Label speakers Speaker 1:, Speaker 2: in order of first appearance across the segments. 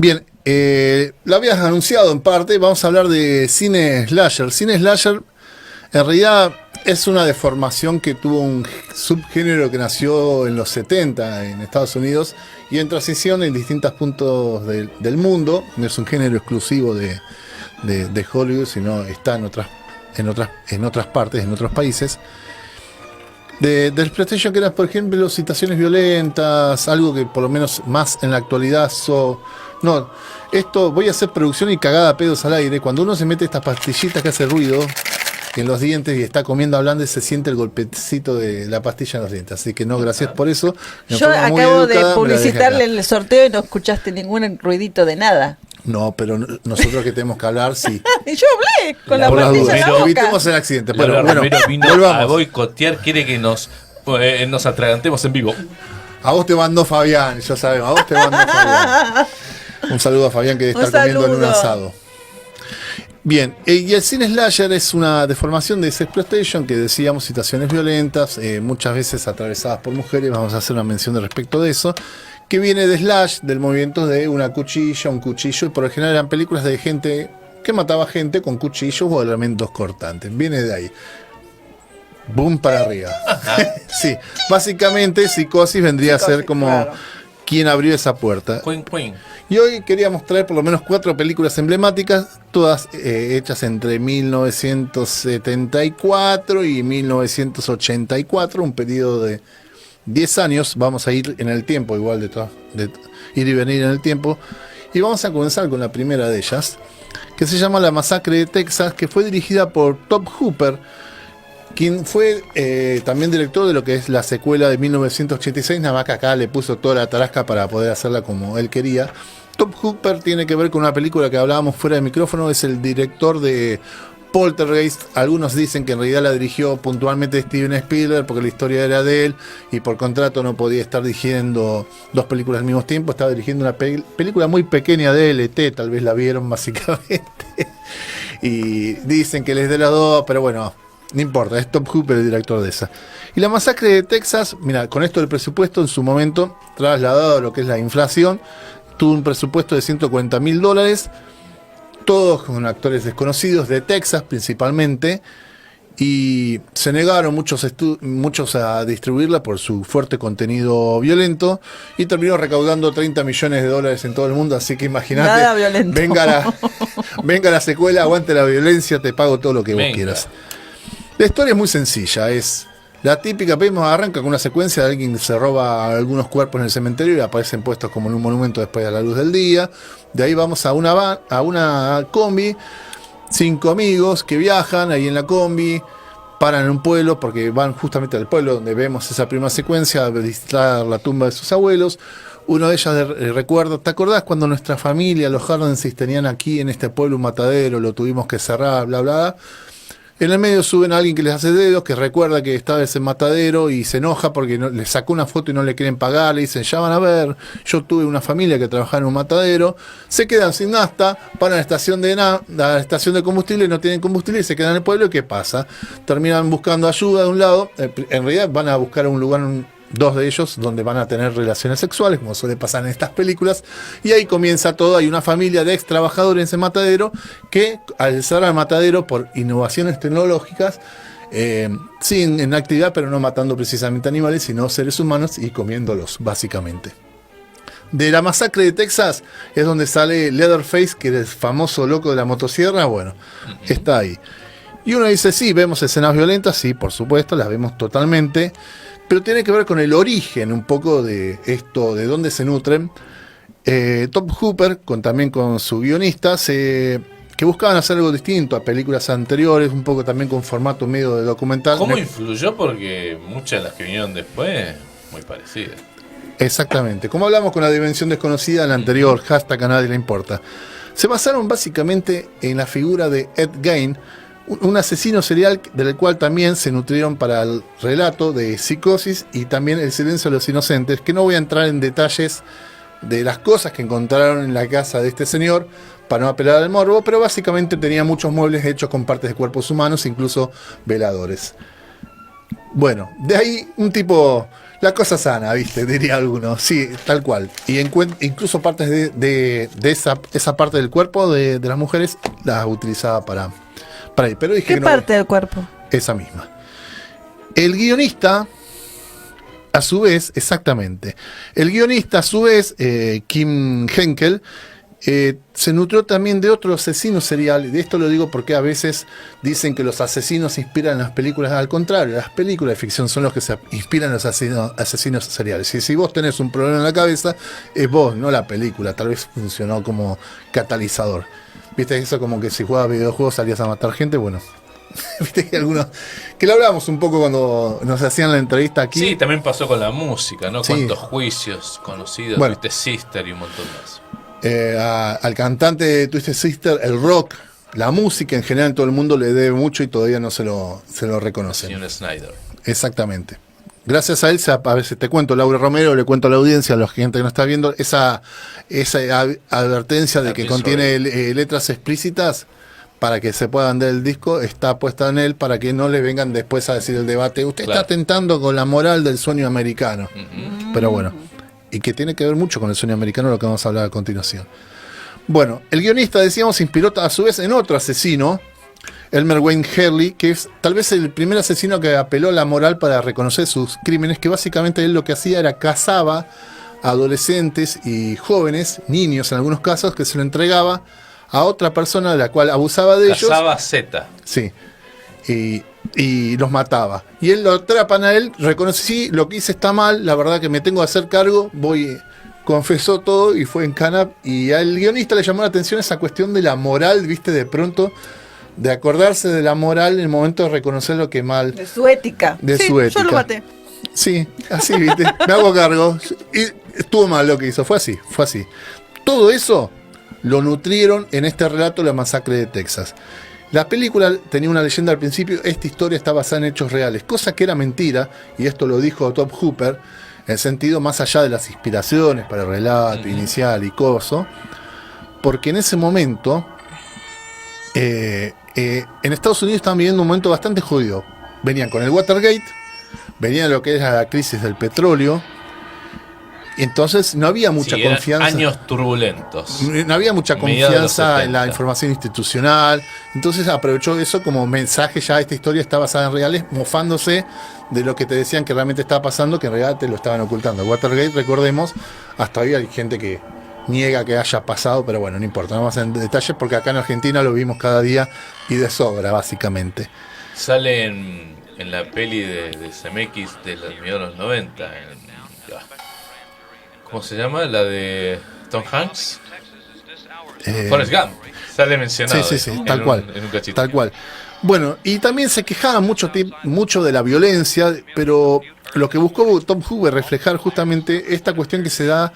Speaker 1: Bien, lo habías anunciado en parte, vamos a hablar de cine slasher. Cine slasher en realidad es una deformación que tuvo un subgénero que nació en los 70 en Estados Unidos y en transición en distintos puntos del mundo. No es un género exclusivo de Hollywood, sino está en otras partes, en otros países. Del PlayStation, que eran, por ejemplo, situaciones violentas, algo que por lo menos más en la actualidad no, esto voy a hacer producción y cagada a pedos al aire. Cuando uno se mete estas pastillitas que hace ruido en los dientes y está comiendo, hablando, se siente el golpecito de la pastilla en los dientes. Así que no, gracias por eso.
Speaker 2: Yo acabo de publicitarle el sorteo y no escuchaste ningún ruidito de nada.
Speaker 1: No, pero nosotros que tenemos que hablar, sí.
Speaker 2: Y yo hablé con la pastilla en la boca.
Speaker 1: Evitemos el accidente.
Speaker 3: Bueno, vino a boicotear, quiere que nos atragantemos en vivo.
Speaker 1: A vos te mandó Fabián, ya sabemos, a vos te mandó Fabián. Un saludo a Fabián, que debe estar comiendo en un asado. Bien, y el cine slasher es una deformación de ese exploitation que decíamos, situaciones violentas, muchas veces atravesadas por mujeres. Vamos a hacer una mención respecto de eso, que viene de slash, del movimiento de una cuchilla, un cuchillo, y por lo general eran películas de gente que mataba gente con cuchillos o elementos cortantes. Viene de ahí. Boom para arriba. Sí, básicamente Psicosis vendría a ser como... Claro. ¿Quién abrió esa puerta?
Speaker 3: Queen.
Speaker 1: Y hoy queríamos traer por lo menos 4 películas emblemáticas, todas hechas entre 1974 y 1984, un periodo de 10 años. Vamos a ir en el tiempo, igual de ir y venir en el tiempo. Y vamos a comenzar con la primera de ellas, que se llama La Masacre de Texas, que fue dirigida por Tobe Hooper, quien fue también director de lo que es la secuela de 1986, nada más que acá le puso toda la tarasca para poder hacerla como él quería. Tobe Hooper tiene que ver con una película que hablábamos fuera de micrófono, es el director de Poltergeist. Algunos dicen que en realidad la dirigió puntualmente Steven Spielberg porque la historia era de él y por contrato no podía estar dirigiendo 2 películas al mismo tiempo. Estaba dirigiendo una película muy pequeña de LT, tal vez la vieron básicamente. Y dicen que les dé las 2, pero bueno, no importa, es Tobe Hooper el director de esa. Y La Masacre de Texas, mira, con esto del presupuesto en su momento, trasladado a lo que es la inflación, tuvo un presupuesto de $140,000, todos con actores desconocidos de Texas principalmente, y se negaron muchos a distribuirla por su fuerte contenido violento, y terminó recaudando $30 millones en todo el mundo. Así que imagínate, venga la secuela, aguante la violencia, te pago todo lo que vos quieras. La historia es muy sencilla, es la típica, arranca con una secuencia de alguien que se roba algunos cuerpos en el cementerio y aparecen puestos como en un monumento después a la luz del día. De ahí vamos a una combi, 5 amigos que viajan ahí en la combi, paran en un pueblo porque van justamente al pueblo donde vemos esa primera secuencia, a visitar la tumba de sus abuelos. Uno de ellos recuerda, ¿te acordás cuando nuestra familia, los Hardensis, tenían aquí en este pueblo un matadero, lo tuvimos que cerrar, bla, bla? En el medio suben a alguien que les hace dedos, que recuerda que estaba ese matadero y se enoja porque le sacó una foto y no le quieren pagar. Le dicen, ya van a ver, yo tuve una familia que trabajaba en un matadero. Se quedan sin nafta, van a la estación de combustible, no tienen combustible y se quedan en el pueblo. ¿Y qué pasa? Terminan buscando ayuda de un lado. En realidad van a buscar un lugar, 2 de ellos, donde van a tener relaciones sexuales, como suele pasar en estas películas, y ahí comienza todo. Hay una familia de ex trabajadores en ese matadero que, al cerrar el matadero por innovaciones tecnológicas, en actividad, pero no matando precisamente animales, sino seres humanos y comiéndolos, básicamente. De La Masacre de Texas es donde sale Leatherface, que es el famoso loco de la motosierra. Bueno, está ahí. Y uno dice, sí, vemos escenas violentas, sí, por supuesto, las vemos totalmente, pero tiene que ver con el origen un poco de esto, de dónde se nutren. Tobe Hooper, también con su guionista, que buscaban hacer algo distinto a películas anteriores, un poco también con formato medio de documental.
Speaker 3: ¿Cómo influyó? Porque muchas de las que vinieron después, muy parecidas.
Speaker 1: Exactamente, como hablamos con La Dimensión Desconocida, la anterior, hashtag a nadie le importa. Se basaron básicamente en la figura de Ed Gein, un asesino serial del cual también se nutrieron para el relato de Psicosis y también El Silencio de los Inocentes, que no voy a entrar en detalles de las cosas que encontraron en la casa de este señor para no apelar al morbo, pero básicamente tenía muchos muebles hechos con partes de cuerpos humanos, incluso veladores. Bueno, de ahí un tipo La cosa sana, ¿viste? Diría alguno. Sí, tal cual. Y incluso partes de esa parte del cuerpo de las mujeres las utilizaba para ir. Pero dije
Speaker 2: ¿Qué
Speaker 1: que
Speaker 2: parte del cuerpo?
Speaker 1: Esa misma. El guionista, a su vez, exactamente. El guionista, a su vez, Kim Henkel, se nutrió también de otro asesino serial. De esto lo digo porque a veces dicen que los asesinos se inspiran en las películas. Al contrario, las películas de ficción son los que se inspiran en los asesinos seriales. Y si vos tenés un problema en la cabeza, es vos, no la película. Tal vez funcionó como catalizador. Viste eso como que si jugabas videojuegos salías a matar gente. Bueno, viste que algunos que lo hablábamos un poco cuando nos hacían la entrevista aquí.
Speaker 3: Sí, también pasó con la música, ¿no?
Speaker 1: Sí.
Speaker 3: Cuántos juicios conocidos,
Speaker 1: Bueno.
Speaker 3: Twisted Sister y un montón más.
Speaker 1: Al cantante de Twisted Sister, el rock, la música en general, todo el mundo le debe mucho y todavía no se lo reconocen.
Speaker 3: Señor Snyder.
Speaker 1: Exactamente. Gracias a él, a veces te cuento, Laura Romero, le cuento a la audiencia, a la gente que no está viendo, esa advertencia de que contiene letras explícitas para que se pueda vender el disco, está puesta en él para que no le vengan después a decir el debate, usted está atentando con la moral del sueño americano. Pero bueno, y que tiene que ver mucho con el sueño americano, lo que vamos a hablar a continuación. Bueno, el guionista, decíamos, se inspiró a su vez en otro asesino, Elmer Wayne Hurley, que es tal vez el primer asesino que apeló a la moral para reconocer sus crímenes, que básicamente él lo que hacía era cazaba a adolescentes y jóvenes, niños en algunos casos, que se lo entregaba a otra persona de la cual abusaba de ellos.
Speaker 3: Cazaba Z.
Speaker 1: Sí. Y los mataba. Y él lo atrapan a él, reconoce, sí, lo que hice está mal, la verdad que me tengo que hacer cargo, confesó todo y fue en cana. Y al guionista le llamó la atención esa cuestión de la moral, viste, de pronto, de acordarse de la moral en el momento de reconocer lo que mal.
Speaker 2: De su ética.
Speaker 1: De su ética.
Speaker 2: Yo lo maté.
Speaker 1: Sí, así, viste, me hago cargo. Y estuvo mal lo que hizo, fue así. Todo eso lo nutrieron en este relato, La Masacre de Texas. La película tenía una leyenda al principio, esta historia está basada en hechos reales, cosa que era mentira, y esto lo dijo Tobe Hooper, en el sentido más allá de las inspiraciones para el relato inicial y coso, porque en ese momento, en Estados Unidos estaban viviendo un momento bastante jodido. Venían con el Watergate, venían lo que era la crisis del petróleo, y entonces no había mucha confianza.
Speaker 3: Años turbulentos.
Speaker 1: No había mucha confianza en la información institucional. Entonces aprovechó eso como mensaje. Ya esta historia está basada en reales, mofándose de lo que te decían que realmente estaba pasando, que en realidad te lo estaban ocultando. Watergate, recordemos, hasta hoy hay gente que niega que haya pasado, pero bueno, no importa, no vamos en detalles porque acá en Argentina lo vimos cada día y de sobra, básicamente.
Speaker 3: Sale en la peli de Zemeckis de los 90. ¿Cómo se llama? La de Tom Hanks. Forrest Gump. Sale mencionado.
Speaker 1: Sí, tal cual.
Speaker 3: En un cachito.
Speaker 1: Tal cual. Bueno, y también se quejaba mucho de la violencia, pero lo que buscó Tom Hooper reflejar justamente esta cuestión que se da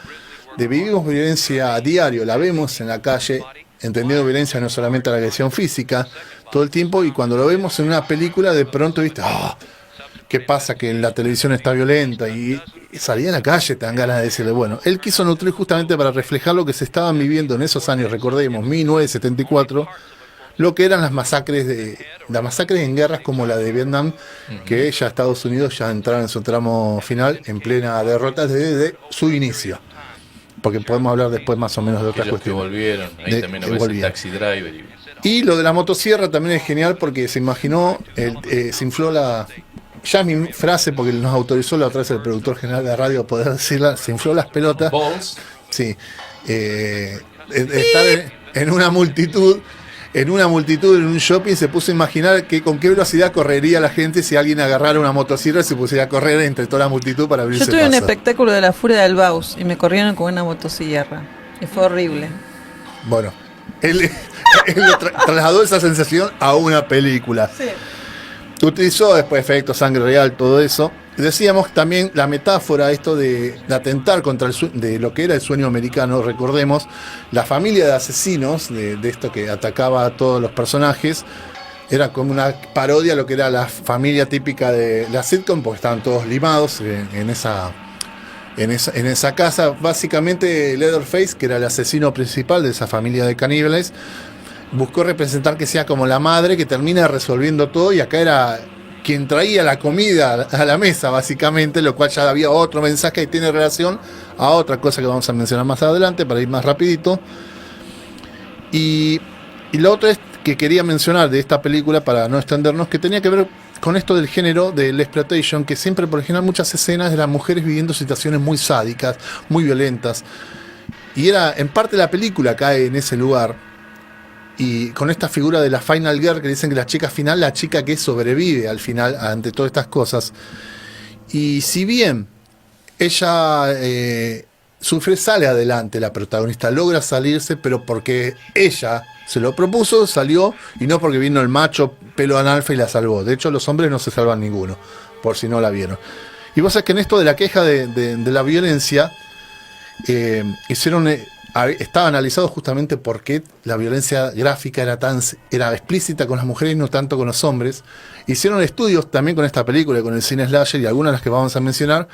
Speaker 1: de vivimos violencia a diario, la vemos en la calle, entendiendo violencia no solamente la agresión física, todo el tiempo, y cuando lo vemos en una película, de pronto, viste, ¿qué pasa? Que la televisión está violenta, y salía en la calle, te dan ganas de decirle, bueno, él quiso nutrir justamente para reflejar lo que se estaban viviendo en esos años, recordemos, 1974, lo que eran las masacres en guerras como la de Vietnam, que ya Estados Unidos ya entraron en su tramo final en plena derrota desde su inicio. Porque podemos hablar después más o menos de otras cuestiones.
Speaker 3: Que volvieron, ahí también lo ves el Taxi Driver.
Speaker 1: Y lo de la motosierra también es genial porque se imaginó, se infló ya es mi frase porque nos autorizó la otra vez el productor general de radio a poder decirla, se infló las pelotas.
Speaker 3: Balls.
Speaker 1: Sí. Estar en una multitud, en un shopping, se puso a imaginar con qué velocidad correría la gente si alguien agarrara una motosierra y se pusiera a correr entre toda la multitud para abrirse
Speaker 2: Yo tuve un
Speaker 1: paso.
Speaker 2: espectáculo de la Furia del Baus y me corrieron con una motosierra. Y fue horrible.
Speaker 1: Bueno, él trasladó esa sensación a una película.
Speaker 2: Sí.
Speaker 1: Utilizó después efectos, sangre real, todo eso. Decíamos también la metáfora, esto de atentar contra de lo que era el sueño americano. Recordemos, la familia de asesinos, de esto que atacaba a todos los personajes, era como una parodia a lo que era la familia típica de la sitcom, porque estaban todos limados en esa casa. Básicamente Leatherface, que era el asesino principal de esa familia de caníbales, buscó representar que sea como la madre que termina resolviendo todo, y acá era quien traía la comida a la mesa, básicamente, lo cual ya había otro mensaje que tiene relación a otra cosa que vamos a mencionar más adelante para ir más rapidito. Y lo otro es que quería mencionar de esta película, para no extendernos, que tenía que ver con esto del género del exploitation, que siempre, por ejemplo, muchas escenas de las mujeres viviendo situaciones muy sádicas, muy violentas. Y en parte la película cae en ese lugar. Y con esta figura de la Final Girl, que dicen que la chica final, la chica que sobrevive al final ante todas estas cosas. Y si bien ella sale adelante, la protagonista logra salirse, pero porque ella se lo propuso, salió, y no porque vino el macho pelo analfa y la salvó. De hecho, los hombres no se salvan ninguno, por si no la vieron. Y vos sabés que en esto de la queja de la violencia, estaba analizado justamente por qué la violencia gráfica era explícita con las mujeres y no tanto con los hombres. Hicieron estudios también con esta película, con el cine slasher y algunas de las que vamos a mencionar,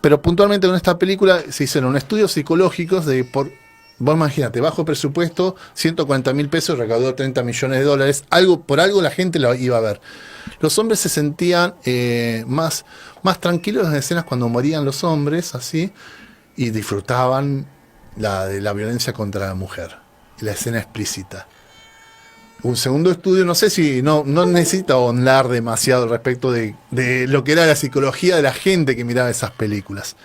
Speaker 1: pero puntualmente con esta película se hicieron estudios psicológicos vos imagínate, bajo presupuesto, 140.000 pesos, recaudó 30 millones de dólares, por algo la gente lo iba a ver. Los hombres se sentían más tranquilos en escenas cuando morían los hombres, así, y disfrutaban de la violencia contra la mujer, la escena explícita. Un segundo estudio, no sé si no necesita ahondar demasiado respecto de lo que era la psicología de la gente que miraba esas películas.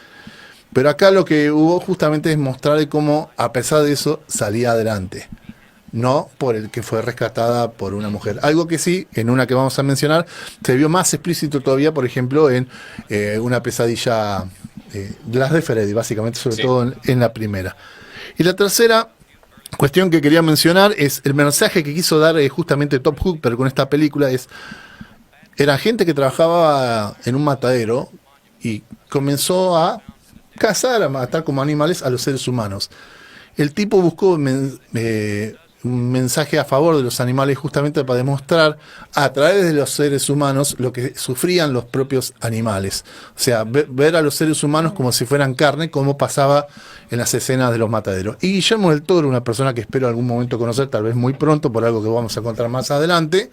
Speaker 1: Pero acá lo que hubo justamente es mostrarle cómo, a pesar de eso, salía adelante. No por el que fue rescatada por una mujer. Algo que sí, en una que vamos a mencionar, se vio más explícito todavía, por ejemplo, en Una pesadilla, las de Freddy, básicamente, sobre todo en la primera. Y la tercera cuestión que quería mencionar es el mensaje que quiso dar justamente Tobe Hooper con esta película. Era gente que trabajaba en un matadero y comenzó a cazar, a matar como animales a los seres humanos. El tipo buscó un mensaje a favor de los animales justamente para demostrar a través de los seres humanos lo que sufrían los propios animales. O sea, ver a los seres humanos como si fueran carne, como pasaba en las escenas de los mataderos. Y Guillermo del Toro, una persona que espero algún momento conocer, tal vez muy pronto, por algo que vamos a contar más adelante,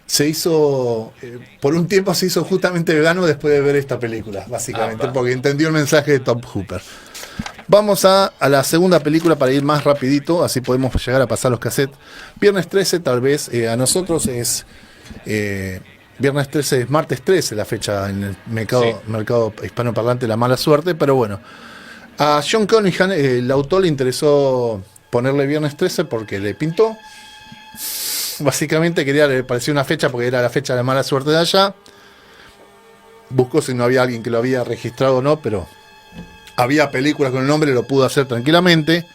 Speaker 1: se hizo, por un tiempo se hizo justamente vegano después de ver esta película, básicamente, porque entendió el mensaje de Tobe Hooper. Vamos a la segunda película para ir más rapidito, así podemos llegar a pasar los cassettes. Viernes 13 tal vez, a nosotros es Viernes 13, es martes 13 la fecha en el mercado hispanoparlante, la mala suerte, pero bueno. A John Cunningham, el autor, le interesó ponerle Viernes 13 porque le pintó. Básicamente le pareció una fecha porque era la fecha de la mala suerte de allá. Buscó si no había alguien que lo había registrado o no, pero había películas con el nombre, lo pudo hacer tranquilamente.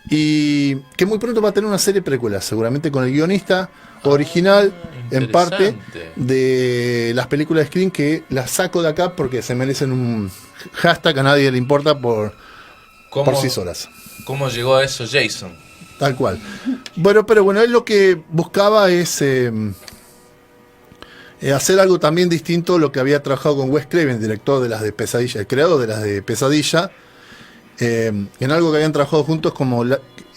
Speaker 1: Y que muy pronto va a tener una serie de películas, seguramente con el guionista original, en parte, de las películas de Scream, que las saco de acá porque se merecen un hashtag, a nadie le importa por sí solas.
Speaker 3: ¿Cómo llegó a eso Jason?
Speaker 1: Tal cual. Bueno, pero bueno, él lo que buscaba es hacer algo también distinto a lo que había trabajado con Wes Craven, director de las de Pesadilla, el creador de las de Pesadilla, en algo que habían trabajado juntos, como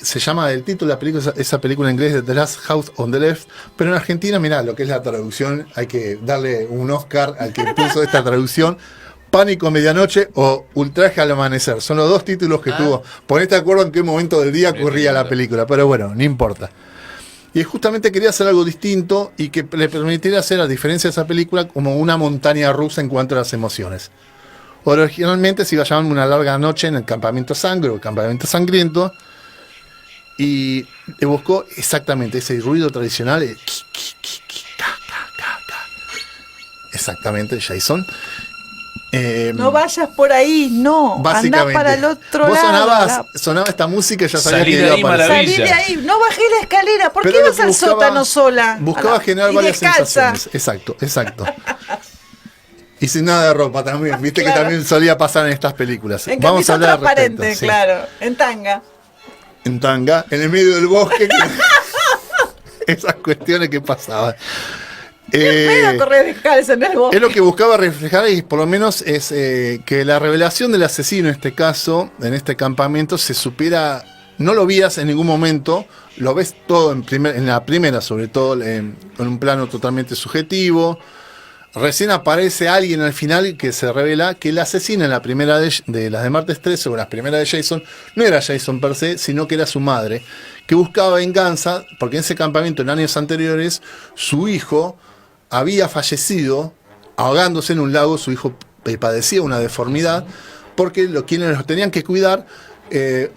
Speaker 1: se llama el título de la película, esa película en inglés de The Last House on the Left, pero en Argentina, mirá, lo que es la traducción, hay que darle un Oscar al que puso esta traducción. Pánico a medianoche o Ultraje al amanecer. Son los dos títulos que tuvo. Ponete de acuerdo en qué momento del día ocurría la película, pero bueno, no importa. Y justamente quería hacer algo distinto y que le permitiera hacer, a diferencia de esa película, como una montaña rusa en cuanto a las emociones. Originalmente se iba a llamar Una larga noche en el campamento sangre o el campamento sangriento, y le buscó exactamente ese ruido tradicional. Exactamente, Jason.
Speaker 2: No vayas por ahí, no. Andá para el otro lado.
Speaker 1: Sonaba esta música y ya sabía
Speaker 3: Salí
Speaker 1: que
Speaker 3: de
Speaker 1: iba a
Speaker 3: ahí,
Speaker 1: aparecer.
Speaker 3: maravilla.
Speaker 2: Salí de ahí, no bajé la escalera. ¿Por
Speaker 1: Pero
Speaker 2: qué
Speaker 1: lo
Speaker 2: vas
Speaker 1: que
Speaker 2: al
Speaker 1: buscaba-
Speaker 2: sótano sola?
Speaker 1: Buscaba generar
Speaker 2: Y
Speaker 1: varias
Speaker 2: descalza.
Speaker 1: sensaciones. Exacto. Y sin nada de ropa también. Viste
Speaker 2: Claro.
Speaker 1: que también solía pasar en estas películas.
Speaker 2: En
Speaker 1: Vamos a
Speaker 2: camisón
Speaker 1: hablar al
Speaker 2: transparente,
Speaker 1: respecto, sí.
Speaker 2: claro. En tanga.
Speaker 1: En tanga, en el medio del bosque. Esas cuestiones que pasaban.
Speaker 2: Medio correr descalzo en el bosque.
Speaker 1: Es lo que buscaba reflejar, y por lo menos es que la revelación del asesino en este caso, en este campamento, se supiera no lo vías en ningún momento, lo ves todo en la primera, sobre todo en un plano totalmente subjetivo. Recién aparece alguien al final que se revela que el asesino en la primera de las de Martes 13 o las primeras de Jason no era Jason per se, sino que era su madre, que buscaba venganza porque en ese campamento en años anteriores su hijo había fallecido ahogándose en un lago. Su hijo padecía una deformidad porque quienes los tenían que cuidar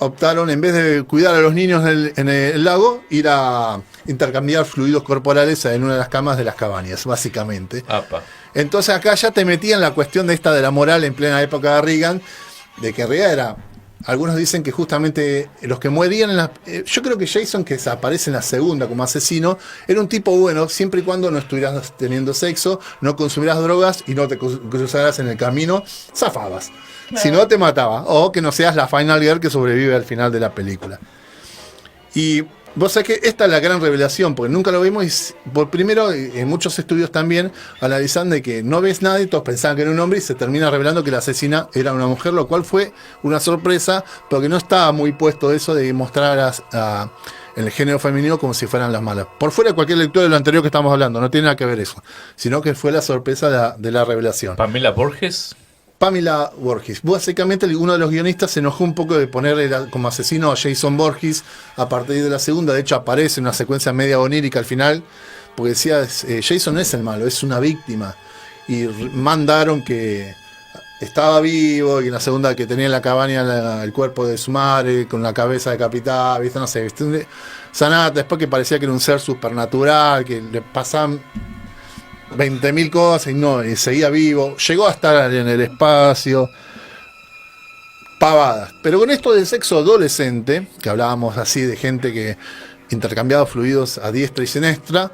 Speaker 1: optaron, en vez de cuidar a los niños en el lago, ir a intercambiar fluidos corporales en una de las camas de las cabañas, básicamente.
Speaker 3: Apa.
Speaker 1: Entonces acá ya te metían la cuestión de la moral en plena época de Reagan, de que en realidad era... Algunos dicen que justamente los que morían yo creo que Jason, que aparece en la segunda como asesino, era un tipo bueno, siempre y cuando no estuvieras teniendo sexo, no consumieras drogas y no te cruzaras en el camino, zafabas. Claro. Si no, te mataba. O que no seas la final girl que sobrevive al final de la película. Y vos sabés que esta es la gran revelación, porque nunca lo vimos, y por primero, en muchos estudios también, analizan de que no ves nada y todos pensaban que era un hombre y se termina revelando que la asesina era una mujer, lo cual fue una sorpresa, porque no estaba muy puesto eso de mostrar en el género femenino como si fueran las malas. Por fuera de cualquier lectura de lo anterior que estamos hablando, no tiene nada que ver eso, sino que fue la sorpresa de la revelación.
Speaker 3: Pamela Borges.
Speaker 1: Pamela Borges. Básicamente uno de los guionistas se enojó un poco de poner como asesino a Jason Borges a partir de la segunda. De hecho aparece una secuencia media onírica al final, porque decía, Jason no es el malo, es una víctima. Y mandaron que estaba vivo, y en la segunda que tenía en la cabaña el cuerpo de su madre con la cabeza decapitada, ¿viste? No sé, ¿viste? Sanata, después que parecía que era un ser supernatural, que le pasaban 20.000 cosas y seguía vivo, llegó a estar en el espacio, pavadas. Pero con esto del sexo adolescente, que hablábamos así de gente que intercambiaba fluidos a diestra y siniestra,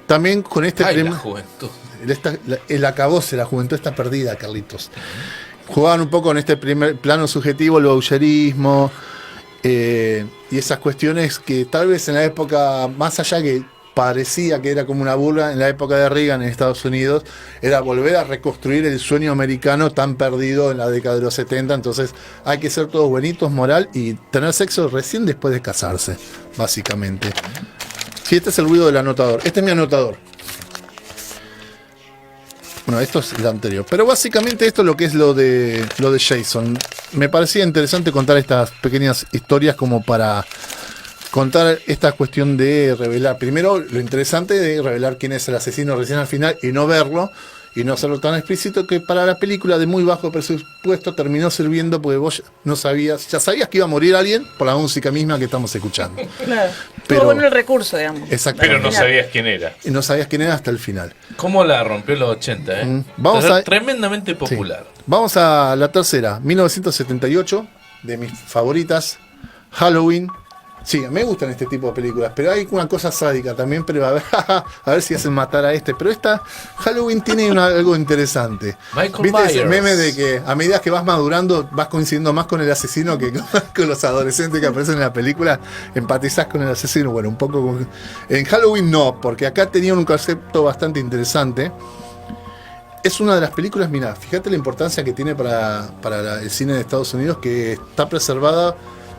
Speaker 1: también con este
Speaker 3: la juventud.
Speaker 1: El acabose, la juventud está perdida, Carlitos. Jugaban un poco en este primer plano subjetivo, el voyeurismo y esas cuestiones que tal vez en la época, más allá que parecía que era como una burla, en la época de Reagan en Estados Unidos, era volver a reconstruir el sueño americano tan perdido en la década de los 70. Entonces hay que ser todos buenitos, moral, y tener sexo recién después de casarse, básicamente. Sí, este es el ruido del anotador. Este es mi anotador. Bueno, esto es el anterior. Pero básicamente esto es lo que es lo de Jason. Me parecía interesante contar estas pequeñas historias como para contar esta cuestión de revelar. Primero, lo interesante de revelar quién es el asesino recién al final y no verlo, y no hacerlo tan explícito, que para la película de muy bajo presupuesto terminó sirviendo porque vos ya sabías que iba a morir alguien por la música misma que estamos escuchando. Claro.
Speaker 2: Pero bueno, el recurso, digamos.
Speaker 3: Pero no sabías quién era.
Speaker 1: Y no sabías quién era hasta el final.
Speaker 3: ¿Cómo la rompió en los 80? Tremendamente popular.
Speaker 1: Sí. Vamos a la tercera, 1978, de mis favoritas, Halloween. Sí, me gustan este tipo de películas, pero hay una cosa sádica también, pero a ver si hacen matar a este. Pero esta Halloween tiene algo interesante. ¿Viste ese meme de que a medida que vas madurando vas coincidiendo más con el asesino que con los adolescentes que aparecen en la película? Empatizás con el asesino. Bueno, un poco en Halloween no, porque acá tenían un concepto bastante interesante. Es una de las películas, mira, fíjate la importancia que tiene para el cine de Estados Unidos, que está preservada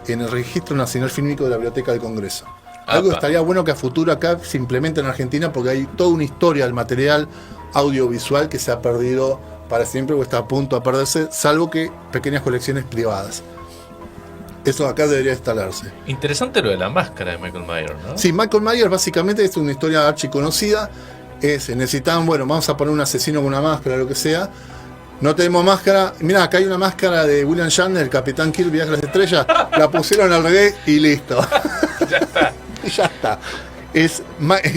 Speaker 1: en el Registro Nacional Fílmico de la Biblioteca del Congreso. Algo estaría bueno que a futuro acá se implemente en Argentina, porque hay toda una historia del material audiovisual que se ha perdido para siempre o está a punto de perderse, salvo que pequeñas colecciones privadas. Eso acá debería instalarse.
Speaker 3: Interesante lo de la máscara de Michael Myers, ¿no?
Speaker 1: Sí, Michael Myers básicamente es una historia archiconocida. Necesitaban, bueno, vamos a poner un asesino con una máscara, lo que sea. No tenemos máscara. Mirá, acá hay una máscara de William Shatner, el Capitán Kirk, Viaje a las Estrellas. La pusieron al revés y listo.
Speaker 3: Ya está.
Speaker 1: Ya está. Es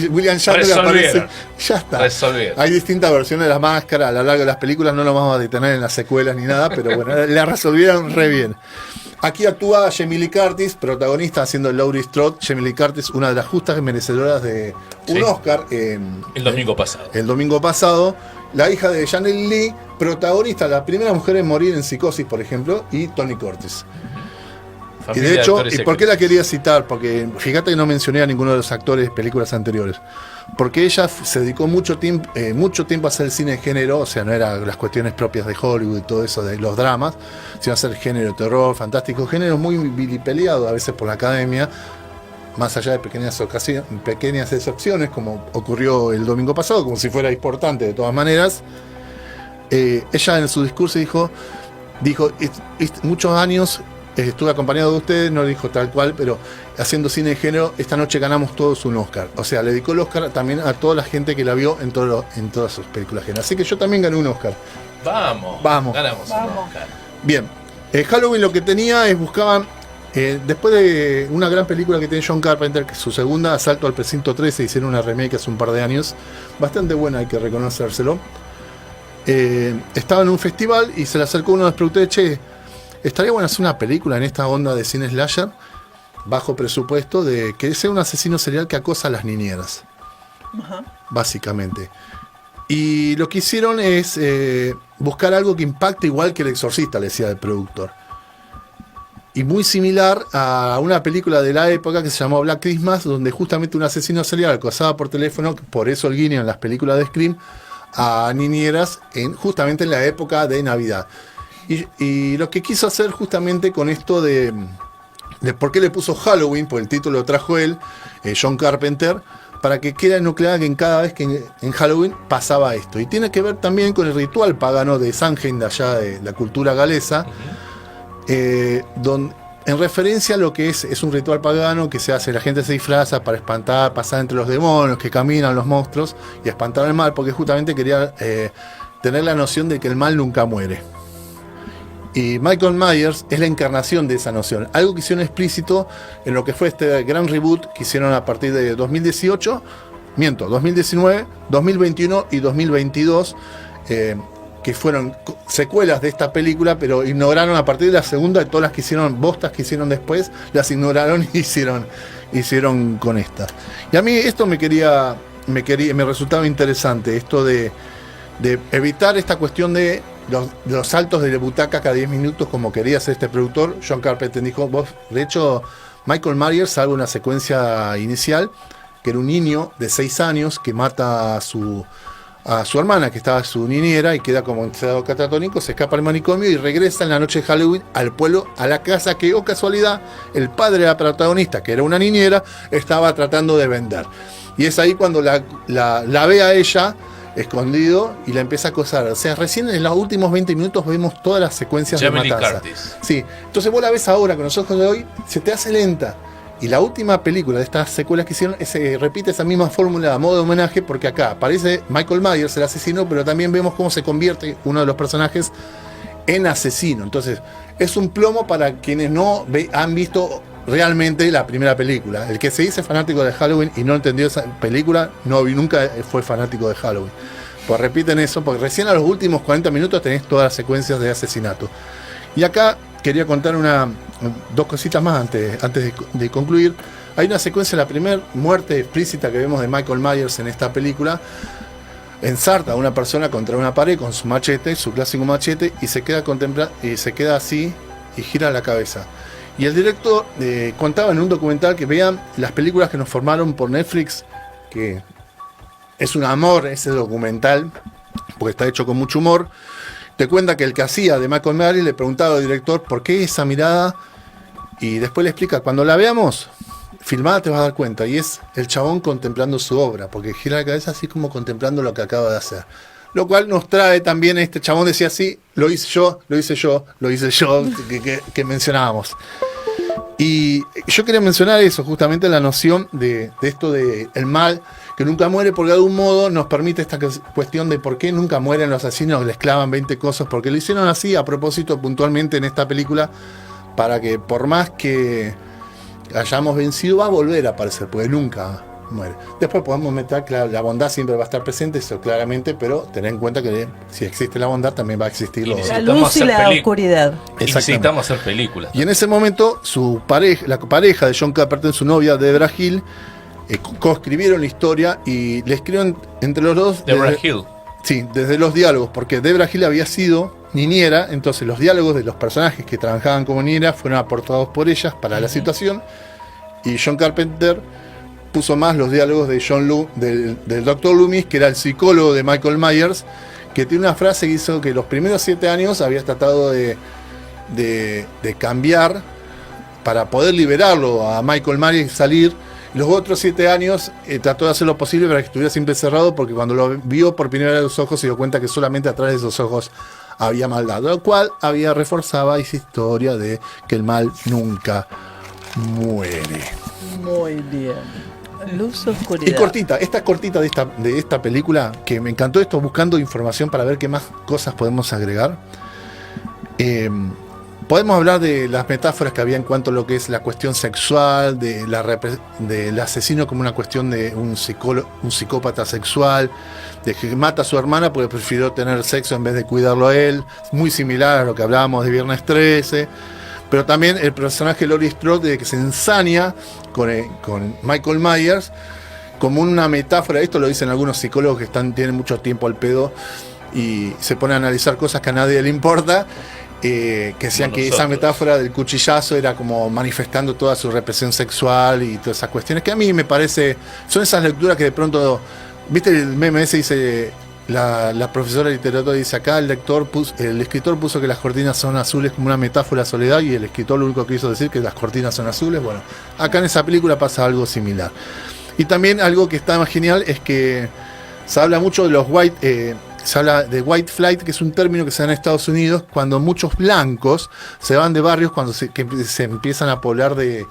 Speaker 1: William Shatner que aparece. Ya está.
Speaker 3: Resolvieron.
Speaker 1: Hay distintas versiones de la máscara a lo largo de las películas. No lo vamos a detener en las secuelas ni nada, pero bueno, la resolvieron re bien. Aquí actúa Jamie Lee Curtis, protagonista, haciendo Laurie Strode. Jamie Lee Curtis, una de las justas merecedoras de un Oscar.
Speaker 3: El domingo pasado.
Speaker 1: El domingo pasado. La hija de Janet Leigh, protagonista, la primera mujer en morir en Psicosis, por ejemplo, y Tony Curtis. Y de hecho, ¿y por qué la quería citar? Porque fíjate que no mencioné a ninguno de los actores de películas anteriores. porque ella se dedicó mucho tiempo a hacer el cine de género, o sea, no eran las cuestiones propias de Hollywood y todo eso de los dramas, sino hacer género, terror, fantástico, género muy vilipeleado a veces por la academia, más allá de pequeñas excepciones, como ocurrió el domingo pasado, como si fuera importante de todas maneras. Ella en su discurso dijo, muchos años estuve acompañado de ustedes, no lo dijo tal cual, pero haciendo cine de género, esta noche ganamos todos un Oscar. O sea, le dedicó el Oscar también a toda la gente que la vio en todas sus películas de género. Así que yo también gané un Oscar.
Speaker 3: Vamos. Ganamos un Oscar.
Speaker 1: Bien, Halloween lo que tenía es buscaban, después de una gran película que tiene John Carpenter, que es su segunda, Asalto al Precinto 13, hicieron una remake hace un par de años, bastante buena, hay que reconocérselo. Estaba en un festival y se le acercó uno de los productores, che, estaría bueno hacer una película en esta onda de cine slasher, bajo presupuesto, de que sea un asesino serial que acosa a las niñeras. Uh-huh. Básicamente. Y lo que hicieron es buscar algo que impacte igual que El Exorcista, le decía el productor. Y muy similar a una película de la época que se llamó Black Christmas, donde justamente un asesino serial acosaba por teléfono, por eso el guiño en las películas de Scream, a niñeras justamente en la época de Navidad. Y lo que quiso hacer justamente con esto de por qué le puso Halloween, por el título lo trajo él, John Carpenter, para que quede enucleada que en cada vez que en Halloween pasaba esto. Y tiene que ver también con el ritual pagano de Samhain, de allá de la cultura galesa, donde, en referencia a lo que es un ritual pagano que se hace, la gente se disfraza para espantar, pasar entre los demonios que caminan, los monstruos, y espantar el mal, porque justamente quería tener la noción de que el mal nunca muere. Y Michael Myers es la encarnación de esa noción, algo que hicieron explícito en lo que fue este gran reboot que hicieron a partir de 2018, 2019, 2021 y 2022, que fueron secuelas de esta película, pero ignoraron a partir de la segunda, de todas las que hicieron, bostas que hicieron después, las ignoraron y hicieron con esta. Y a mí esto me resultaba interesante, esto de evitar esta cuestión de los saltos de la butaca cada 10 minutos, como quería hacer este productor. John Carpenter dijo, de hecho, Michael Myers salva una secuencia inicial, que era un niño de 6 años que mata a su hermana, que estaba su niñera, y queda como en estado catatónico, se escapa al manicomio y regresa en la noche de Halloween al pueblo, a la casa que, oh casualidad, el padre de la protagonista, que era una niñera, estaba tratando de vender. Y es ahí cuando la ve a ella escondido y la empieza a acosar. O sea, recién en los últimos 20 minutos vemos todas las secuencias
Speaker 3: Jamie
Speaker 1: de matanza.
Speaker 3: Curtis.
Speaker 1: Sí, entonces vos la ves ahora con los ojos de hoy, se te hace lenta. Y la última película de estas secuelas que hicieron repite esa misma fórmula a modo de homenaje, porque acá aparece Michael Myers, el asesino, pero también vemos cómo se convierte uno de los personajes en asesino. Entonces, es un plomo para quienes no han visto realmente la primera película. El que se dice fanático de Halloween y no entendió esa película, nunca fue fanático de Halloween. Pues repiten eso, porque recién a los últimos 40 minutos tenés todas las secuencias de asesinato. Y acá quería contar dos cositas más antes de concluir. Hay una secuencia, la primera muerte explícita que vemos de Michael Myers en esta película. Ensarta a una persona contra una pared con su machete, su clásico machete, y se queda así y gira la cabeza. Y el director contaba en un documental que vean las películas que nos formaron por Netflix, que es un amor ese documental, porque está hecho con mucho humor. Te cuenta que el que hacía de Michael Myers le preguntaba al director por qué esa mirada, y después le explica, cuando la veamos filmada te vas a dar cuenta, y es el chabón contemplando su obra, porque gira la cabeza así como contemplando lo que acaba de hacer. Lo cual nos trae también, este chabón decía así, lo hice yo, que mencionábamos. Y yo quería mencionar eso, justamente la noción de esto de el mal que nunca muere, porque de algún modo nos permite esta cuestión de por qué nunca mueren los asesinos, les clavan 20 cosas, porque lo hicieron así a propósito puntualmente en esta película, para que por más que hayamos vencido, va a volver a aparecer, porque nunca muere. Después podemos meter, claro, la bondad siempre va a estar presente, eso claramente, pero tener en cuenta que si existe la bondad también va a existir
Speaker 2: la luz y la oscuridad.
Speaker 3: Necesitamos hacer películas.
Speaker 1: Y en ese momento la pareja de John Carpenter, su novia Debra Hill, coescribieron la historia y le escribieron entre los dos
Speaker 3: Debra Hill.
Speaker 1: Sí, desde los diálogos, porque Debra Hill había sido niñera, entonces los diálogos de los personajes que trabajaban como niñera fueron aportados por ellas para la situación, y John Carpenter puso más los diálogos de John Lu, del Dr. Loomis, que era el psicólogo de Michael Myers, que tiene una frase que hizo que los primeros 7 años había tratado de cambiar para poder liberarlo a Michael Myers y salir. Los otros 7 años trató de hacer lo posible para que estuviera siempre cerrado, porque cuando lo vio por primera vez a los ojos se dio cuenta que solamente atrás de esos ojos había maldad, lo cual reforzaba esa historia de que el mal nunca muere.
Speaker 2: Muy bien. Luz, oscuridad.
Speaker 1: Y cortita, esta cortita de esta película, que me encantó esto, buscando información para ver qué más cosas podemos agregar. Podemos hablar de las metáforas que había en cuanto a lo que es la cuestión sexual, del asesino como una cuestión de un psicópata sexual, de que mata a su hermana porque prefirió tener sexo en vez de cuidarlo a él, muy similar a lo que hablábamos de Viernes 13. Pero también el personaje Laurie Strode, de que se ensaña con Michael Myers como una metáfora. Esto lo dicen algunos psicólogos que tienen mucho tiempo al pedo y se ponen a analizar cosas que a nadie le importa, que decían que esa metáfora del cuchillazo era como manifestando toda su represión sexual y todas esas cuestiones, que a mí me parece, son esas lecturas que de pronto, viste el meme ese, dice... La profesora de literatura dice acá, el escritor puso que las cortinas son azules como una metáfora de soledad, y el escritor lo único que quiso decir que las cortinas son azules. Bueno, acá en esa película pasa algo similar. Y también algo que está más genial es que se habla mucho de los se habla de white flight, que es un término que se da en Estados Unidos cuando muchos blancos se van de barrios, cuando se empiezan a poblar de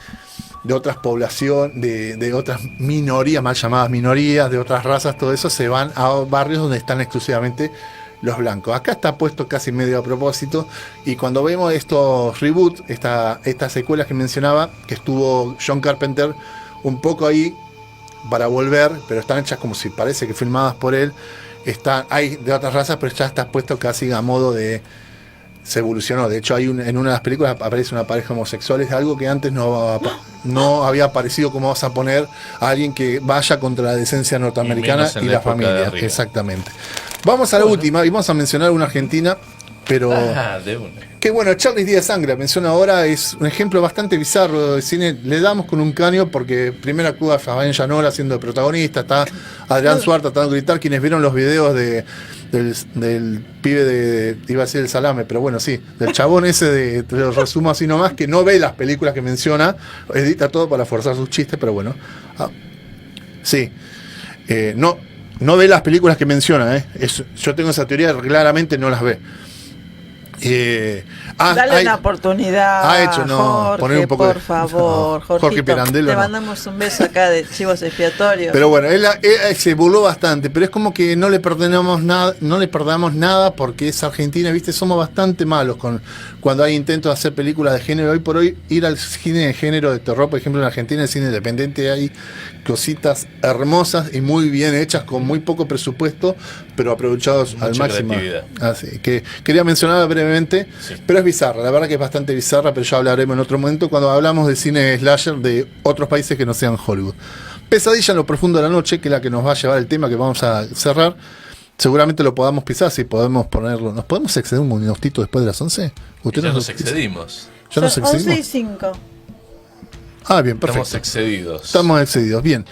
Speaker 1: otras poblaciones, de otras minorías, mal llamadas minorías, de otras razas, todo eso, se van a barrios donde están exclusivamente los blancos. Acá está puesto casi medio a propósito, y cuando vemos estos reboots, estas secuelas que mencionaba, que estuvo John Carpenter un poco ahí para volver, pero están hechas como si parece que filmadas por él, hay de otras razas, pero ya está puesto casi a modo de... Se evolucionó. De hecho, en una de las películas aparece una pareja homosexual. Es algo que antes no había aparecido. Como vas a poner a alguien que vaya contra la decencia norteamericana y la familia. Exactamente. Vamos a la última y vamos a mencionar una argentina, pero
Speaker 3: de una.
Speaker 1: Que bueno, Charlie Día de Sangre, menciona ahora, es un ejemplo bastante bizarro de cine. Le damos con un caño porque primero actúa Fabián Llanora siendo el protagonista, está Adrián Suárez tratando de gritar. Quienes vieron los videos del pibe iba a decir el salame, pero bueno, sí, del chabón ese, te lo resumo así nomás, que no ve las películas que menciona, edita todo para forzar sus chistes, pero bueno. Sí, no ve las películas que menciona, yo tengo esa teoría, claramente no las ve.
Speaker 2: Dale una oportunidad.
Speaker 1: Ha hecho,
Speaker 2: Jorge,
Speaker 1: poner un poco
Speaker 2: por favor,
Speaker 1: Jorge Pirandello.
Speaker 2: Te mandamos un beso acá de chivos expiatorios.
Speaker 1: Pero bueno, él se burló bastante, pero es como que no le perdonamos nada porque es Argentina, ¿viste? Somos bastante malos cuando hay intentos de hacer películas de género. Hoy por hoy, ir al cine de género de terror, por ejemplo, en Argentina, el cine independiente, hay cositas hermosas y muy bien hechas, con muy poco presupuesto, pero aprovechados al máximo. Así que quería mencionarla brevemente, sí. Pero es bizarra, la verdad que es bastante bizarra, pero ya hablaremos en otro momento cuando hablamos de cine slasher de otros países que no sean Hollywood. Pesadilla en lo profundo de la noche, que es la que nos va a llevar el tema que vamos a cerrar. Seguramente lo podamos pisar, si podemos ponerlo. ¿Nos podemos exceder un minutito después de las 11?
Speaker 3: Ya nos excedimos.
Speaker 1: ¿Ya nos excedimos?
Speaker 2: 11 y 5.
Speaker 1: Bien, perfecto.
Speaker 3: Estamos excedidos,
Speaker 1: bien.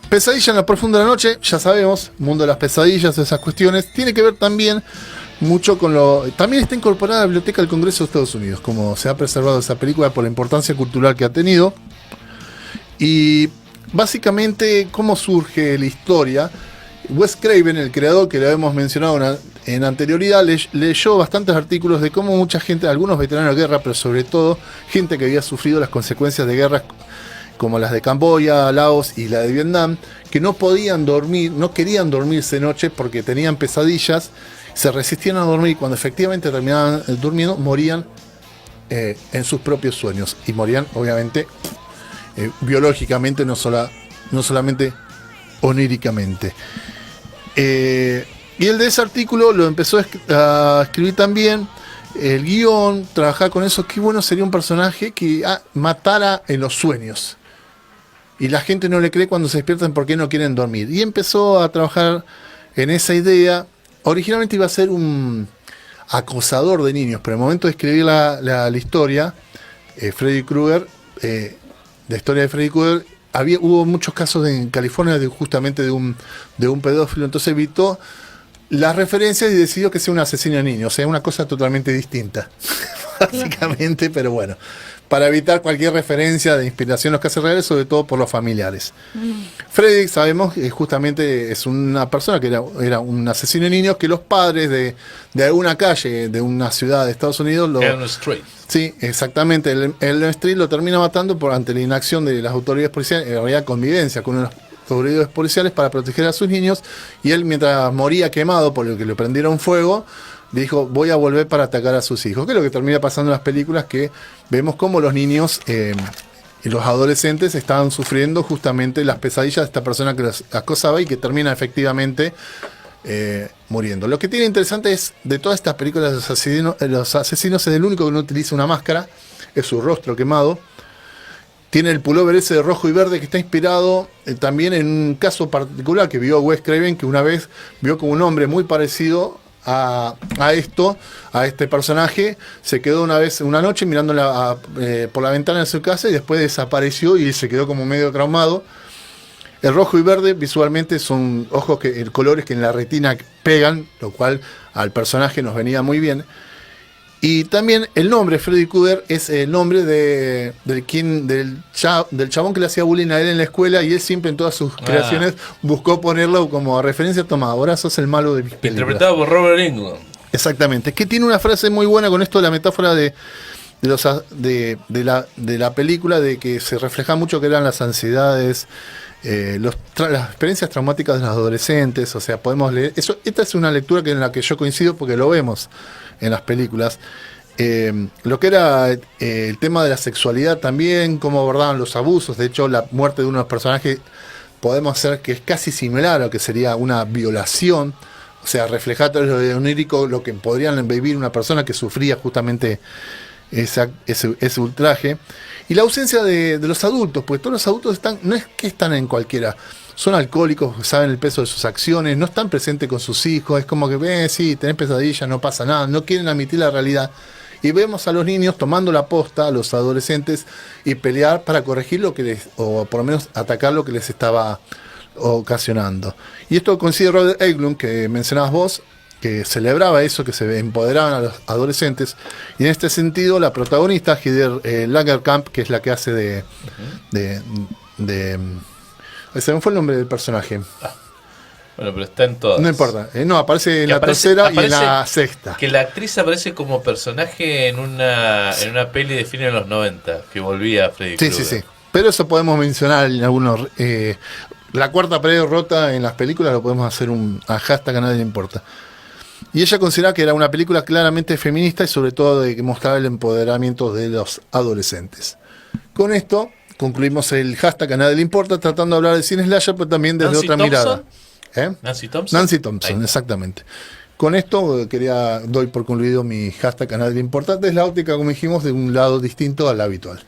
Speaker 1: Pesadilla en lo profundo de la noche, ya sabemos, mundo de las pesadillas, esas cuestiones. Tiene que ver también mucho con también está incorporada a la Biblioteca del Congreso de Estados Unidos, como se ha preservado esa película por la importancia cultural que ha tenido. Y básicamente, ¿cómo surge la historia? Wes Craven, el creador que lo hemos mencionado en anterioridad, leyó bastantes artículos de cómo mucha gente, algunos veteranos de guerra, pero sobre todo gente que había sufrido las consecuencias de guerras como las de Camboya, Laos y la de Vietnam, que no podían dormir, no querían dormirse de noche porque tenían pesadillas, se resistían a dormir, y cuando efectivamente terminaban durmiendo, morían en sus propios sueños, y morían obviamente biológicamente, no solamente oníricamente. Y el de ese artículo lo empezó a escribir también, el guión, trabajar con eso. Qué bueno sería un personaje que matara en los sueños y la gente no le cree cuando se despiertan porque no quieren dormir, y empezó a trabajar en esa idea. Originalmente iba a ser un acosador de niños, pero en el momento de escribir la historia, Freddy Krueger la historia de Freddy Krueger, hubo muchos casos en California justamente de un pedófilo, entonces evitó las referencias y decidió que sea un asesino de niños, o sea, una cosa totalmente distinta, básicamente, pero bueno, para evitar cualquier referencia de inspiración en los casos reales, sobre todo por los familiares. Freddy, sabemos, justamente es una persona que era un asesino de niños, que los padres de alguna calle, de una ciudad de Estados Unidos,
Speaker 3: Elm Street.
Speaker 1: Sí, exactamente, Elm Street lo termina matando ante la inacción de las autoridades policiales, en realidad convivencia con unos autoridades policiales para proteger a sus niños, y él, mientras moría quemado por lo que le prendieron fuego, dijo, voy a volver para atacar a sus hijos, que es lo que termina pasando en las películas, que vemos cómo los niños y los adolescentes estaban sufriendo justamente las pesadillas de esta persona que los acosaba y que termina efectivamente muriendo. Lo que tiene interesante es, de todas estas películas, los asesinos es el único que no utiliza una máscara, es su rostro quemado. Tiene el pullover ese de rojo y verde que está inspirado también en un caso particular que vio Wes Craven, que una vez vio como un hombre muy parecido a este personaje, se quedó una noche mirándola por la ventana de su casa y después desapareció y se quedó como medio traumado. El rojo y verde visualmente son colores que en la retina pegan, lo cual al personaje nos venía muy bien. Y también el nombre Freddy Krueger es el nombre del chabón que le hacía bullying a él en la escuela, y él siempre en todas sus creaciones buscó ponerlo como referencia. Toma, ahora sos el malo de mis películas.
Speaker 3: Interpretado por Robert Englund.
Speaker 1: Exactamente, que tiene una frase muy buena con esto de la metáfora de la película, de que se refleja mucho que eran las ansiedades, las experiencias traumáticas de los adolescentes. O sea, podemos leer eso. Esta es una lectura en la que yo coincido, porque lo vemos en las películas. Lo que era el tema de la sexualidad también, cómo abordaban los abusos. De hecho, la muerte de uno de los personajes podemos hacer que es casi similar a lo que sería una violación. O sea, reflejar lo de onírico, lo que podrían vivir una persona que sufría justamente ese ultraje. Y la ausencia de los adultos, porque todos los adultos no es que están en cualquiera, son alcohólicos, saben el peso de sus acciones, no están presentes con sus hijos, es como que sí, tenés pesadillas, no pasa nada, no quieren admitir la realidad. Y vemos a los niños tomando la posta, a los adolescentes, y pelear para corregir o por lo menos atacar lo que les estaba ocasionando. Y esto coincide Robert Englund, que mencionabas vos, que celebraba eso, que se empoderaban a los adolescentes, y en este sentido la protagonista, Heather Langenkamp, que es la que hace se me fue el nombre del personaje.
Speaker 3: Bueno, pero está en todas.
Speaker 1: No importa, aparece en la tercera y en la sexta.
Speaker 3: Que la actriz aparece como personaje en una peli de fines de los 90, que volvía a Freddy Krueger.
Speaker 1: Sí. Pero eso podemos mencionar en algunos. La cuarta pared rota en las películas lo podemos hacer a hashtag, a nadie le importa. Y ella consideraba que era una película claramente feminista y sobre todo de que mostraba el empoderamiento de los adolescentes. Con esto concluimos el hashtag, a nadie le importa, tratando de hablar de cine slasher, pero también desde otra mirada.
Speaker 3: Nancy Thompson.
Speaker 1: Nancy Thompson, exactamente. Con esto doy por concluido mi hashtag, a nadie le importa, desde la óptica, como dijimos, de un lado distinto al habitual.